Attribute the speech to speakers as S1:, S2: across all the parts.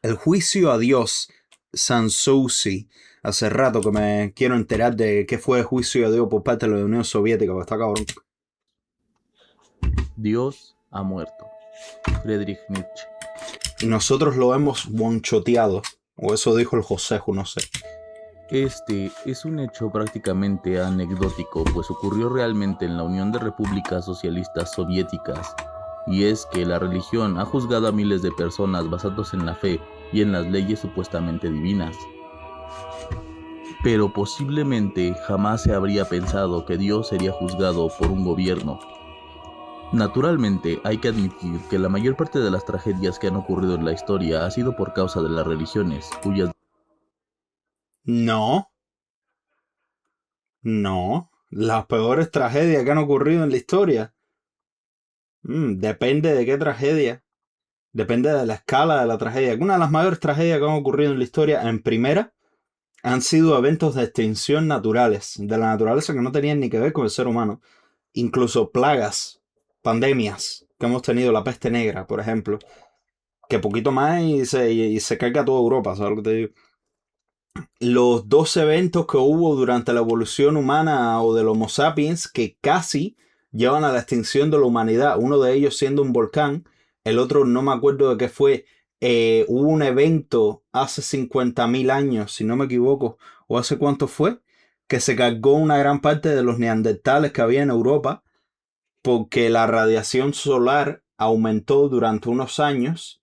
S1: El juicio a Dios, Sanssouci. Hace rato que me quiero enterar de qué fue el juicio a Dios por parte de la Unión Soviética, porque está cabrón.
S2: Dios ha muerto. Friedrich Nietzsche.
S1: Y nosotros lo hemos bonchoteado. O eso dijo el Joseju, no sé.
S2: Este es un hecho prácticamente anecdótico, pues ocurrió realmente en la Unión de Repúblicas Socialistas Soviéticas, y es que la religión ha juzgado a miles de personas basándose en la fe y en las leyes supuestamente divinas. Pero posiblemente jamás se habría pensado que Dios sería juzgado por un gobierno. Naturalmente, hay que admitir que la mayor parte de las tragedias que han ocurrido en la historia ha sido por causa de las religiones, cuyas...
S1: No, no. Las peores tragedias que han ocurrido en la historia. Depende de qué tragedia. Depende de la escala de la tragedia. Una de las mayores tragedias que han ocurrido en la historia, en primera, han sido eventos de extinción naturales, de la naturaleza que no tenían ni que ver con el ser humano. Incluso plagas, pandemias, que hemos tenido, la peste negra, por ejemplo, que poquito más y se carga toda Europa, ¿sabes lo que te digo? Los dos eventos que hubo durante la evolución humana o del Homo sapiens que casi llevan a la extinción de la humanidad, uno de ellos siendo un volcán, el otro no me acuerdo de qué fue. Hubo un evento hace 50.000 años, si no me equivoco, o hace cuánto fue, que se cargó una gran parte de los neandertales que había en Europa porque la radiación solar aumentó durante unos años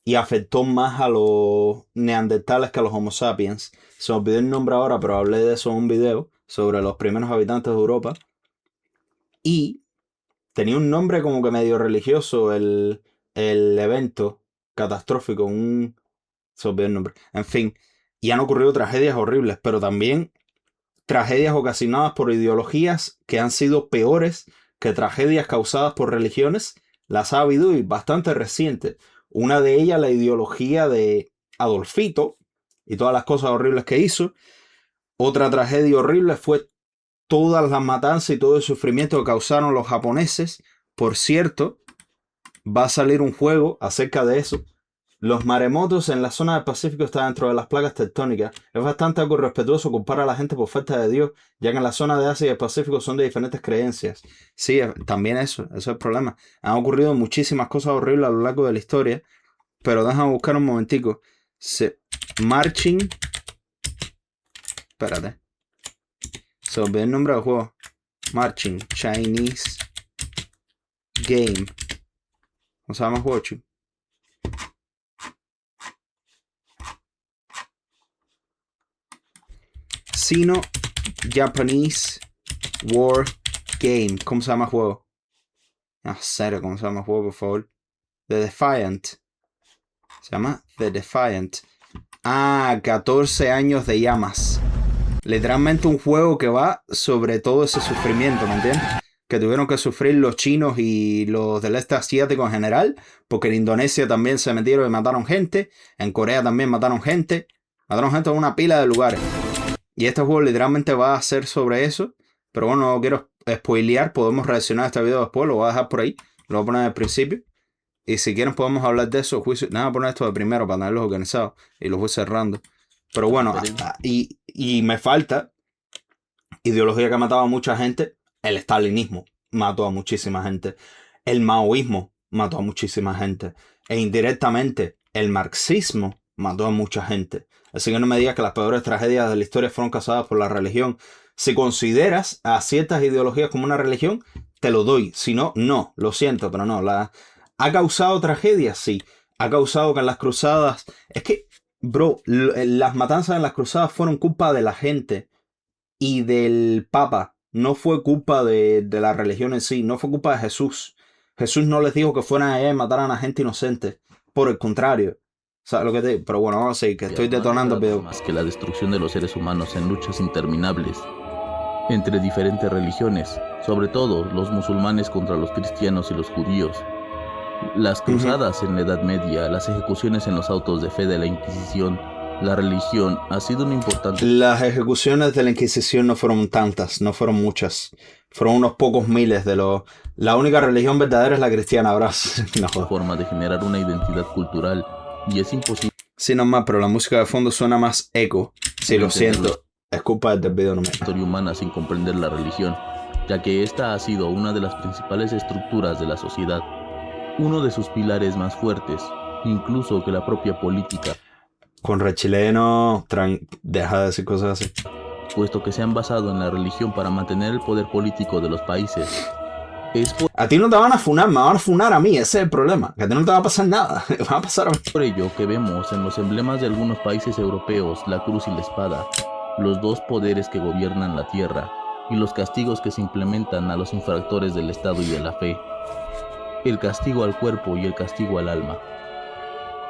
S1: y afectó más a los neandertales que a los Homo sapiens. Se me olvidó el nombre ahora, pero hablé de eso en un video sobre los primeros habitantes de Europa. Y tenía un nombre como que medio religioso el evento catastrófico. Se me olvidó el nombre. En fin, y han ocurrido tragedias horribles, pero también tragedias ocasionadas por ideologías que han sido peores que tragedias causadas por religiones. Las ha habido y bastante recientes. Una de ellas, la ideología de Adolfito y todas las cosas horribles que hizo. Otra tragedia horrible fue todas las matanzas y todo el sufrimiento que causaron los japoneses. Por cierto, va a salir un juego acerca de eso. Los maremotos en la zona del Pacífico están dentro de las placas tectónicas. Es bastante algo irrespetuoso culpar a la gente por falta de Dios, ya que en la zona de Asia y el Pacífico son de diferentes creencias. Sí, también eso es el problema. Han ocurrido muchísimas cosas horribles a lo largo de la historia, pero déjame buscar un momentico. Marching... Espérate. Se olvidó el nombre del juego. Marching Chinese Game. ¿Cómo se llama el juego, chico? Sino-Japanese War Game. ¿Cómo se llama el juego? Ah, serio, ¿cómo se llama el juego, por favor? The Defiant. Se llama The Defiant. 14 años de llamas. Literalmente un juego que va sobre todo ese sufrimiento, ¿me entiendes? Que tuvieron que sufrir los chinos y los del este asiático en general, porque en Indonesia también se metieron y mataron gente, en Corea también mataron gente en una pila de lugares. Y este juego literalmente va a ser sobre eso, pero bueno, no quiero spoilear, podemos reaccionar a este video después, lo voy a dejar por ahí, lo voy a poner al principio. Y si quieren podemos hablar de eso, juicio. Nada, voy a poner esto de primero para tenerlos organizados y los voy cerrando. Pero bueno, y me falta ideología que ha matado a mucha gente. El stalinismo mató a muchísima gente. El maoísmo mató a muchísima gente. E indirectamente el marxismo mató a mucha gente. Así que no me digas que las peores tragedias de la historia fueron causadas por la religión. Si consideras a ciertas ideologías como una religión, te lo doy. Si no, no. Lo siento, pero no. ¿Ha causado tragedias? Sí. Ha causado que en las cruzadas... Es que, bro, las matanzas en las cruzadas fueron culpa de la gente y del Papa. No fue culpa de la religión en sí. No fue culpa de Jesús. Jesús no les dijo que fueran allá y mataran a gente inocente. Por el contrario. ¿Sabes lo que te digo? Pero bueno, vamos a seguir, que estoy detonando el video.
S2: Más que la destrucción de los seres humanos en luchas interminables entre diferentes religiones, sobre todo los musulmanes contra los cristianos y los judíos. Las cruzadas en la Edad Media, las ejecuciones en los autos de fe de la Inquisición, la religión ha sido un importante...
S1: Las ejecuciones de la Inquisición no fueron tantas, no fueron muchas. Fueron unos pocos miles de los... La única religión verdadera es la cristiana, ahora. No.
S2: Forma de generar una identidad cultural y es imposible...
S1: Sí, normal, pero la música de fondo suena más eco. Sí, lo siento. Es culpa del video, no me...
S2: La historia humana sin comprender la religión, ya que esta ha sido una de las principales estructuras de la sociedad, uno de sus pilares más fuertes, incluso que la propia política,
S1: Con rechileno, deja de decir cosas así.
S2: puesto que se han basado en la religión para mantener el poder político de los países. Es
S1: A ti no te van a funar, me van a funar a mí, ese es el problema. Que a ti no te va a pasar nada, me va a pasar a mí.
S2: por ello que vemos en los emblemas de algunos países europeos la cruz y la espada, los dos poderes que gobiernan la tierra, y los castigos que se implementan a los infractores del Estado y de la fe. El castigo al cuerpo y el castigo al alma.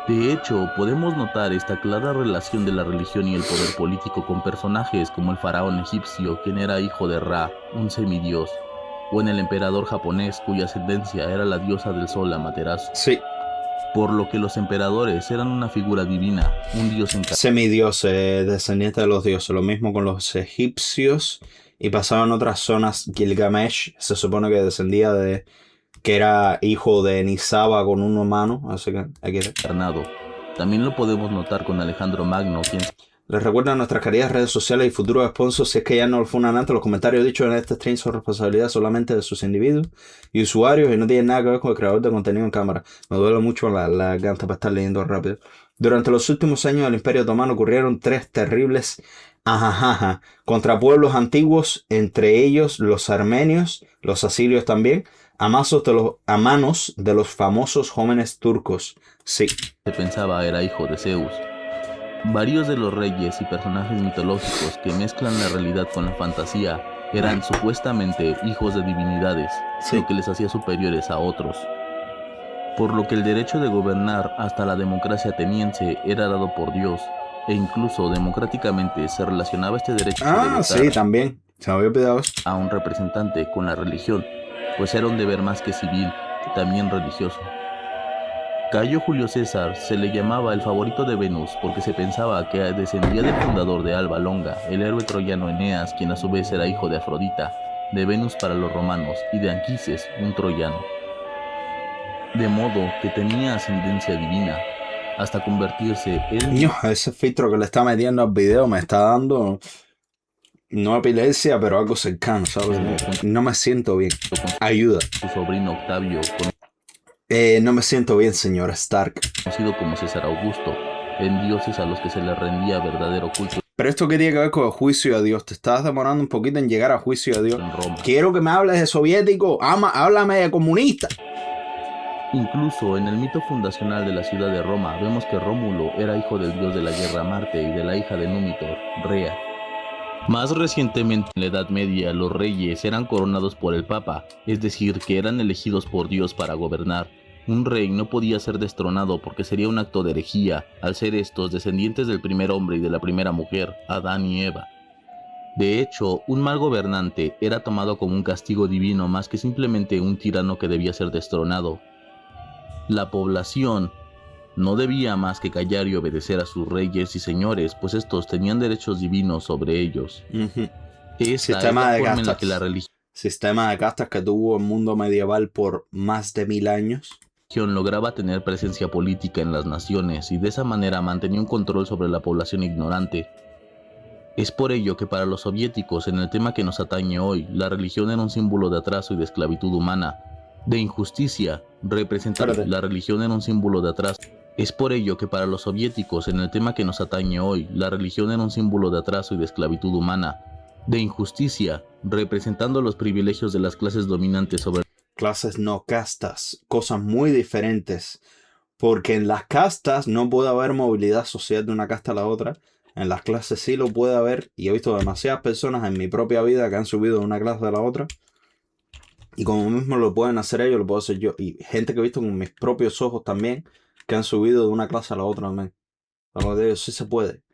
S2: De hecho, podemos notar esta clara relación de la religión y el poder político con personajes como el faraón egipcio, quien era hijo de Ra, un semidios, o en el emperador japonés, cuya ascendencia era la diosa del sol Amaterasu.
S1: Sí.
S2: Por lo que los emperadores eran una figura divina, un dios encarnado.
S1: Semidios, descendiente de los dioses. Lo mismo con los egipcios. Y pasaba en otras zonas. Gilgamesh se supone que descendía de... que era hijo de Nisaba con un humano. Así que hay que...
S2: También lo podemos notar con Alejandro Magno, quien...
S1: Les recuerdo nuestras queridas redes sociales y futuros sponsors. Si es que ya no lo funan antes, los comentarios dichos en este stream son responsabilidad solamente de sus individuos y usuarios y no tienen nada que ver con el creador de contenido en cámara. Me duele mucho la garganta para estar leyendo rápido. Durante los últimos años del Imperio Otomano ocurrieron 3 terribles contra pueblos antiguos, entre ellos los armenios, los asirios también, a manos de los famosos jóvenes turcos. Sí.
S2: Se pensaba era hijo de Zeus. Varios de los reyes y personajes mitológicos que mezclan la realidad con la fantasía eran supuestamente hijos de divinidades,
S1: Sí.
S2: lo que les hacía superiores a otros. Por lo que el derecho de gobernar hasta la democracia ateniense era dado por Dios, e incluso democráticamente se relacionaba este derecho de
S1: Sí, también. Se me había olvidado eso.
S2: a un representante con la religión, pues era un deber más que civil, también religioso. Cayo Julio César se le llamaba el favorito de Venus porque se pensaba que descendía del fundador de Alba Longa, el héroe troyano Eneas, quien a su vez era hijo de Afrodita, de Venus para los romanos y de Anquises, un troyano. De modo que tenía ascendencia divina, hasta convertirse él
S1: Niño, ese filtro que le está metiendo al video me está dando, no epilepsia, pero algo cercano, ¿sabes? No me siento bien. Ayuda.
S2: su sobrino Octavio,
S1: No me siento bien, señor Stark.
S2: conocido como César Augusto, en dioses a los que se les rendía verdadero culto
S1: Pero esto qué tiene que ver con el juicio de Dios. Te estás demorando un poquito en llegar al juicio de Dios.
S2: en Roma.
S1: Quiero que me hables de soviético. Háblame de comunista.
S2: Incluso en el mito fundacional de la ciudad de Roma vemos que Rómulo era hijo del dios de la guerra Marte y de la hija de Númitor, Rea. Más recientemente, en la Edad Media, los reyes eran coronados por el Papa, es decir, que eran elegidos por Dios para gobernar. Un rey no podía ser destronado porque sería un acto de herejía, al ser estos descendientes del primer hombre y de la primera mujer, Adán y Eva. De hecho, un mal gobernante era tomado como un castigo divino más que simplemente un tirano que debía ser destronado. La población no debía más que callar y obedecer a sus reyes y señores, pues estos tenían derechos divinos sobre ellos. Esta es la forma en la que la religión
S1: Sistema de castas que tuvo el mundo medieval por más de 1000 años.
S2: lograba tener presencia política en las naciones y de esa manera mantenía un control sobre la población ignorante. Es por ello que para los soviéticos, en el tema que nos atañe hoy, la religión era un símbolo de atraso y de esclavitud humana, de injusticia, la religión era un símbolo de atraso. Es por ello que para los soviéticos, en el tema que nos atañe hoy, la religión era un símbolo de atraso y de esclavitud humana, de injusticia, representando los privilegios de las clases dominantes sobre
S1: clases no castas, cosas muy diferentes, porque en las castas no puede haber movilidad social de una casta a la otra. En las clases sí lo puede haber, y he visto demasiadas personas en mi propia vida que han subido de una clase a la otra, y como mismo lo pueden hacer ellos, lo puedo hacer yo, y gente que he visto con mis propios ojos también, que han subido de una clase a la otra también. Como digo, sí se puede,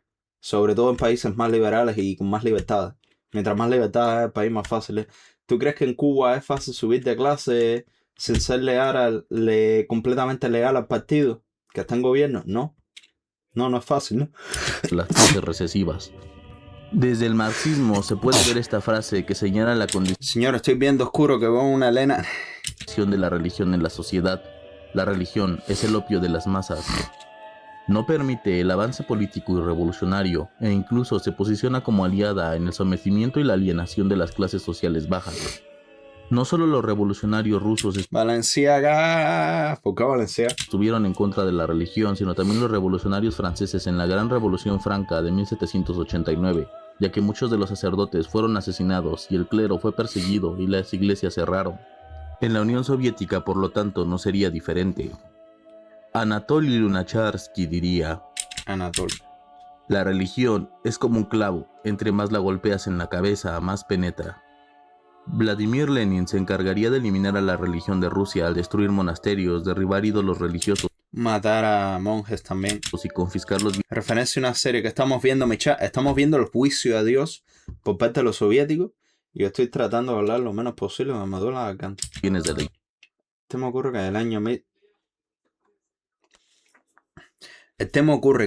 S1: sobre todo en países más liberales y con más libertades. Mientras más libertad es el país, más fácil es. ¿Tú crees que en Cuba es fácil subir de clase sin ser completamente legal al partido que está en gobierno? No. No es fácil, ¿no?
S2: las clases recesivas. Desde el marxismo se puede ver esta frase que señala la condición
S1: Señor, estoy viendo oscuro que veo una Elena.
S2: de la religión en la sociedad. La religión es el opio de las masas. No permite el avance político y revolucionario e incluso se posiciona como aliada en el sometimiento y la alienación de las clases sociales bajas. No solo los revolucionarios rusos
S1: Valenciaga. ¿Por qué Valenciaga?
S2: estuvieron en contra de la religión, sino también los revolucionarios franceses en la Gran Revolución Franca de 1789, ya que muchos de los sacerdotes fueron asesinados y el clero fue perseguido y las iglesias cerraron. En la Unión Soviética, por lo tanto, no sería diferente. Anatoly Lunacharsky diría:
S1: Anatol.
S2: la religión es como un clavo, entre más la golpeas en la cabeza, más penetra. Vladimir Lenin se encargaría de eliminar a la religión de Rusia al destruir monasterios, derribar ídolos religiosos
S1: Matar a monjes también.
S2: y confiscar los
S1: Referencia a una serie que estamos viendo, mi chat. Estamos viendo el juicio a Dios por parte de los soviéticos. Y yo estoy tratando de hablar lo menos posible, me duele la garganta.
S2: bienes de la iglesia.
S1: Me ocurre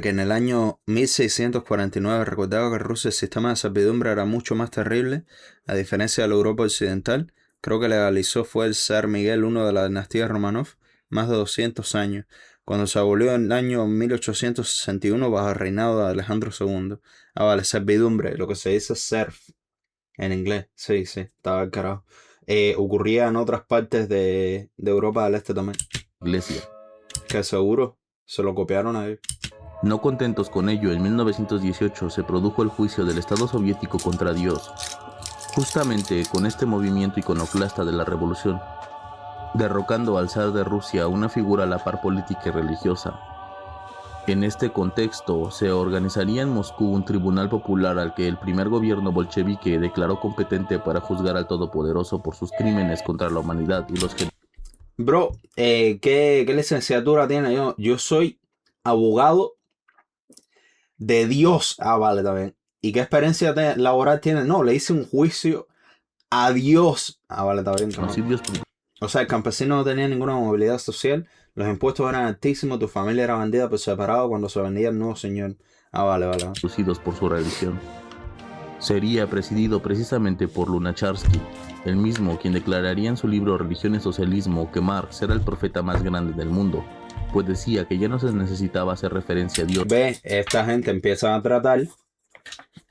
S1: que en el año 1649 recordaba que en Rusia el sistema de servidumbre era mucho más terrible, a diferencia de la Europa occidental. Creo que legalizó fue el zar Miguel I de la dinastía Romanov, más de 200 años, cuando se abolió en el año 1861 bajo el reinado de Alejandro II. Ah, vale, servidumbre, lo que se dice serf en inglés. Sí, estaba al carajo. Ocurría en otras partes de Europa del Este también. Que seguro se lo copiaron a ellos.
S2: No contentos con ello, en 1918 se produjo el juicio del Estado soviético contra Dios, justamente con este movimiento iconoclasta de la revolución, derrocando al zar de Rusia, una figura a la par política y religiosa. En este contexto, se organizaría en Moscú un tribunal popular al que el primer gobierno bolchevique declaró competente para juzgar al Todopoderoso por sus crímenes contra la humanidad y los genocidios.
S1: Bro, ¿qué licenciatura tiene? Yo soy abogado de Dios. Ah, vale, también. ¿Y qué experiencia laboral tiene? No, le hice un juicio a Dios. Ah, vale, está bien. O sea, el campesino no tenía ninguna movilidad social, los impuestos eran altísimos, tu familia era vendida por separado cuando se vendía el nuevo señor. Ah, vale.
S2: Reducidos por su religión. Sería presidido precisamente por Lunacharsky, el mismo quien declararía en su libro Religión y Socialismo que Marx era el profeta más grande del mundo, pues decía que ya no se necesitaba hacer referencia a Dios.
S1: Ve, esta gente empieza a tratar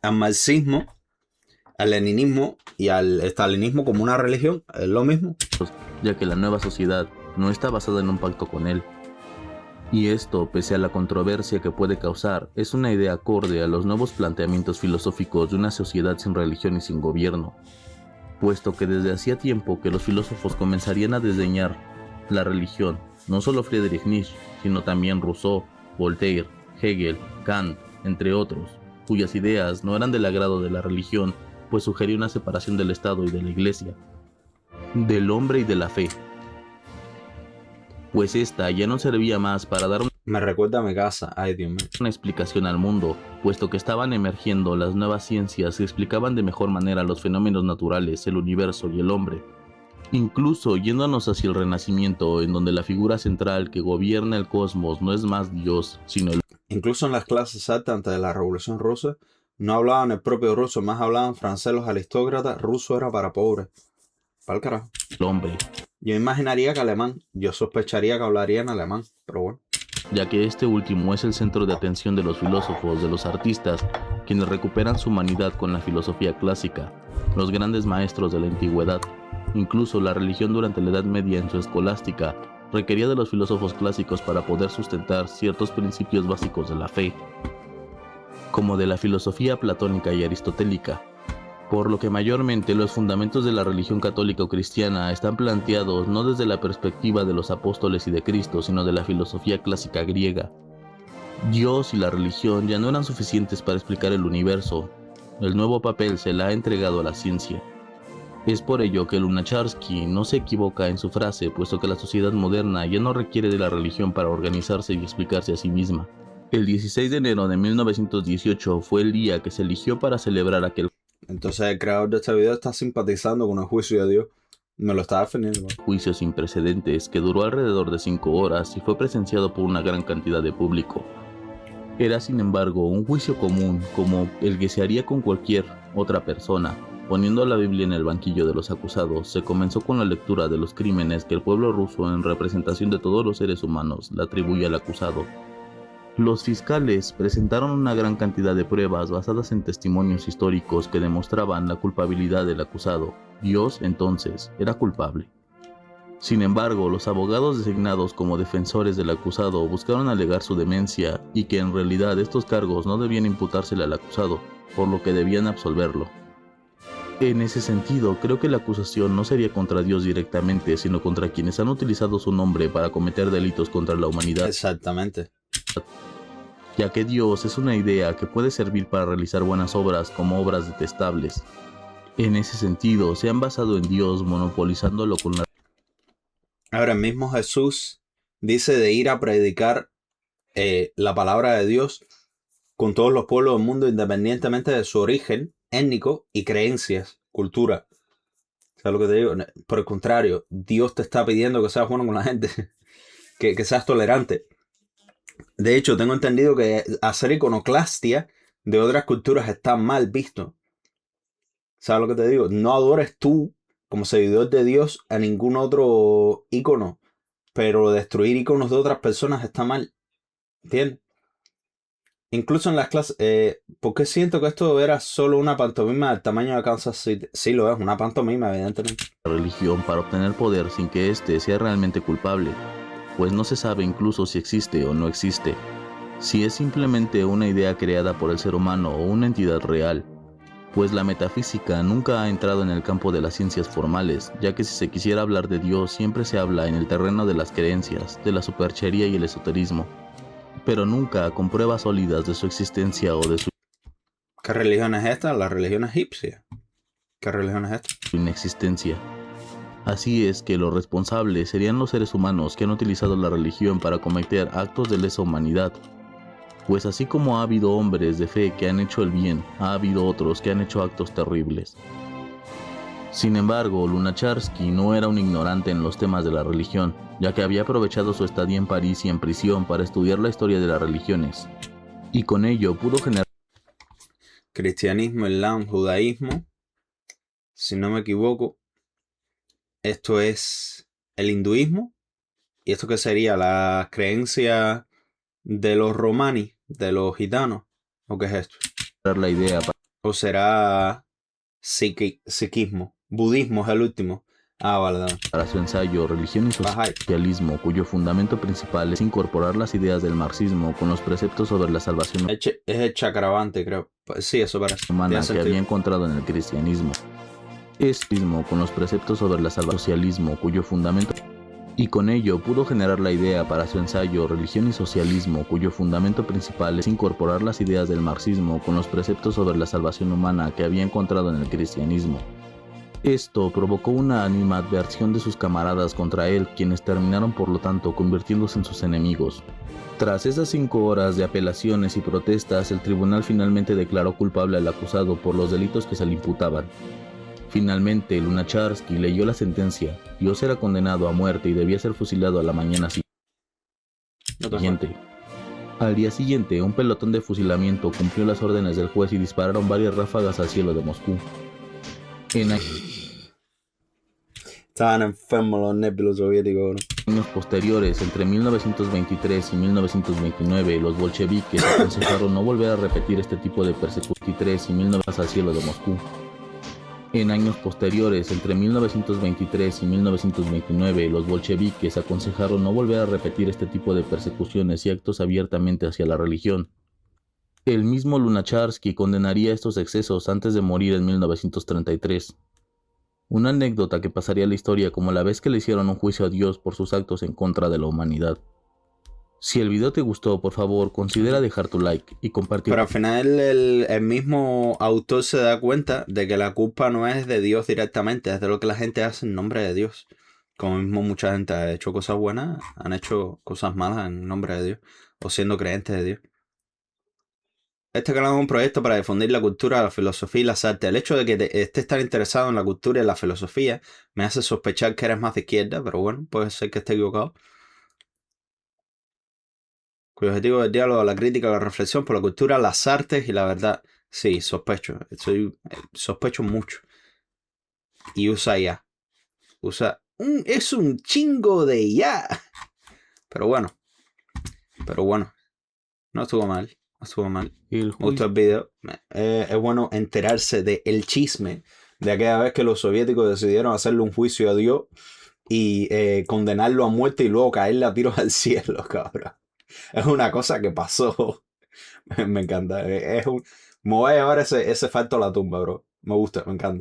S1: al marxismo, al leninismo y al estalinismo como una religión, es lo mismo.
S2: Ya que la nueva sociedad no está basada en un pacto con él. Y esto, pese a la controversia que puede causar, es una idea acorde a los nuevos planteamientos filosóficos de una sociedad sin religión y sin gobierno, puesto que desde hacía tiempo que los filósofos comenzarían a desdeñar la religión, no solo Friedrich Nietzsche, sino también Rousseau, Voltaire, Hegel, Kant, entre otros, cuyas ideas no eran del agrado de la religión, pues sugería una separación del Estado y de la Iglesia, del hombre y de la fe, pues esta ya no servía más para dar
S1: Me recuerda a mi casa, ay Dios mío.
S2: una explicación al mundo, puesto que estaban emergiendo las nuevas ciencias que explicaban de mejor manera los fenómenos naturales, el universo y el hombre. Incluso yéndonos hacia el Renacimiento, en donde la figura central que gobierna el cosmos no es más Dios, sino el
S1: Incluso en las clases altas antes de la Revolución Rusa, no hablaban el propio ruso, más hablaban francés los aristócratas, ruso era para pobres. Para el carajo.
S2: hombre,
S1: Yo imaginaría que alemán, yo sospecharía que hablaría en alemán, pero bueno.
S2: ya que este último es el centro de atención de los filósofos, de los artistas, quienes recuperan su humanidad con la filosofía clásica, los grandes maestros de la antigüedad. Incluso la religión durante la Edad Media en su escolástica requería de los filósofos clásicos para poder sustentar ciertos principios básicos de la fe, como de la filosofía platónica y aristotélica, por lo que mayormente los fundamentos de la religión católica o cristiana están planteados no desde la perspectiva de los apóstoles y de Cristo, sino de la filosofía clásica griega. Dios y la religión ya no eran suficientes para explicar el universo, el nuevo papel se le ha entregado a la ciencia. Es por ello que Lunacharsky no se equivoca en su frase, puesto que la sociedad moderna ya no requiere de la religión para organizarse y explicarse a sí misma. El 16 de enero de 1918 fue el día que se eligió para celebrar aquel
S1: Entonces el creador de este video está simpatizando con el juicio de Dios. Me lo está defendiendo.
S2: juicio sin precedentes que duró alrededor de 5 horas y fue presenciado por una gran cantidad de público. Era sin embargo un juicio común, como el que se haría con cualquier otra persona. Poniendo la Biblia en el banquillo de los acusados, se comenzó con la lectura de los crímenes que el pueblo ruso, en representación de todos los seres humanos, le atribuye al acusado. Los fiscales presentaron una gran cantidad de pruebas basadas en testimonios históricos que demostraban la culpabilidad del acusado. Dios, entonces, era culpable. Sin embargo, los abogados designados como defensores del acusado buscaron alegar su demencia y que en realidad estos cargos no debían imputársele al acusado, por lo que debían absolverlo. En ese sentido, creo que la acusación no sería contra Dios directamente, sino contra quienes han utilizado su nombre para cometer delitos contra la humanidad.
S1: Exactamente.
S2: Ya que Dios es una idea que puede servir para realizar buenas obras como obras detestables. En ese sentido, se han basado en Dios monopolizándolo con la...
S1: Ahora, el mismo Jesús dice de ir a predicar la palabra de Dios con todos los pueblos del mundo, independientemente de su origen étnico y creencias, cultura. ¿Sabes lo que te digo? Por el contrario, Dios te está pidiendo que seas bueno con la gente, que seas tolerante. De hecho, tengo entendido que hacer iconoclastia de otras culturas está mal visto. ¿Sabes lo que te digo? No adores tú, como seguidor de Dios, a ningún otro ícono, pero destruir íconos de otras personas está mal. ¿Entiendes? Incluso en las clases, ¿por qué siento que esto era solo una pantomima del tamaño de Kansas City? Sí, lo es, una pantomima, evidentemente.
S2: religión para obtener poder sin que éste sea realmente culpable, pues no se sabe incluso si existe o no existe, si es simplemente una idea creada por el ser humano o una entidad real, pues la metafísica nunca ha entrado en el campo de las ciencias formales, ya que si se quisiera hablar de Dios siempre se habla en el terreno de las creencias, de la superchería y el esoterismo, pero nunca con pruebas sólidas de su existencia o de su
S1: ¿Qué religión es esta? La religión egipcia. ¿Qué religión es esta?
S2: inexistencia. Así es que los responsables serían los seres humanos que han utilizado la religión para cometer actos de lesa humanidad, pues así como ha habido hombres de fe que han hecho el bien, ha habido otros que han hecho actos terribles. Sin embargo, Lunacharsky no era un ignorante en los temas de la religión, ya que había aprovechado su estadía en París y en prisión para estudiar la historia de las religiones, y con ello pudo generar
S1: Cristianismo, Islam, judaísmo. Si no me equivoco, esto es el hinduismo. ¿Y esto qué sería? ¿La creencia de los romaní, de los gitanos? ¿O qué es esto?
S2: la idea
S1: ¿O será sikhismo? Budismo es el último. Ah, vale.
S2: para su ensayo Religión y
S1: Bajai.
S2: Socialismo, cuyo fundamento principal es incorporar las ideas del marxismo con los preceptos sobre la salvación
S1: Es el Chakravante, creo. Sí, eso parece.
S2: humana
S1: Tiene
S2: que
S1: sentido.
S2: había encontrado en el cristianismo. Es mismo con los preceptos sobre la salvación socialismo, cuyo fundamento y con ello pudo generar la idea para su ensayo Religión y Socialismo, cuyo fundamento principal es incorporar las ideas del marxismo con los preceptos sobre la salvación humana que había encontrado en el cristianismo. Esto provocó una animadversión de sus camaradas contra él, quienes terminaron por lo tanto convirtiéndose en sus enemigos. Tras esas 5 horas de apelaciones y protestas, el tribunal finalmente declaró culpable al acusado por los delitos que se le imputaban. Finalmente, Lunacharsky leyó la sentencia. Dios era condenado a muerte y debía ser fusilado a la mañana siguiente. Al día siguiente, un pelotón de fusilamiento cumplió las órdenes del juez y dispararon varias ráfagas al cielo de Moscú.
S1: Estaban enfermos los népilos soviéticos, ¿no?
S2: Años posteriores, entre 1923 y 1929, los bolcheviques aconsejaron no volver a repetir este tipo de persecución y 1900 al cielo de Moscú. En años posteriores, entre 1923 y 1929, los bolcheviques aconsejaron no volver a repetir este tipo de persecuciones y actos abiertamente hacia la religión. El mismo Lunacharsky condenaría estos excesos antes de morir en 1933. Una anécdota que pasaría a la historia como la vez que le hicieron un juicio a Dios por sus actos en contra de la humanidad. Si el video te gustó, por favor, considera dejar tu like y compartir.
S1: Pero al final el mismo autor se da cuenta de que la culpa no es de Dios directamente, es de lo que la gente hace en nombre de Dios. Como mismo mucha gente ha hecho cosas buenas, han hecho cosas malas en nombre de Dios, o siendo creyentes de Dios. Este canal es un proyecto para difundir la cultura, la filosofía y las artes. El hecho de que estés tan interesado en la cultura y la filosofía me hace sospechar que eres más de izquierda, pero bueno, puede ser que esté equivocado. Cuyo objetivo del diálogo, la crítica, la reflexión por la cultura, las artes y la verdad. Sí, sospecho. Sospecho mucho. Y usa ya. Es un chingo de ya. Pero bueno. No estuvo mal. No estuvo mal.
S2: El
S1: Me gustó
S2: juicio.
S1: el video. Es bueno enterarse del chisme de aquella vez que los soviéticos decidieron hacerle un juicio a Dios y condenarlo a muerte y luego caerle a tiros al cielo, cabrón. Es una cosa que pasó. Me encanta. Me voy a llevar ese facto a la tumba, bro. Me gusta, me encanta.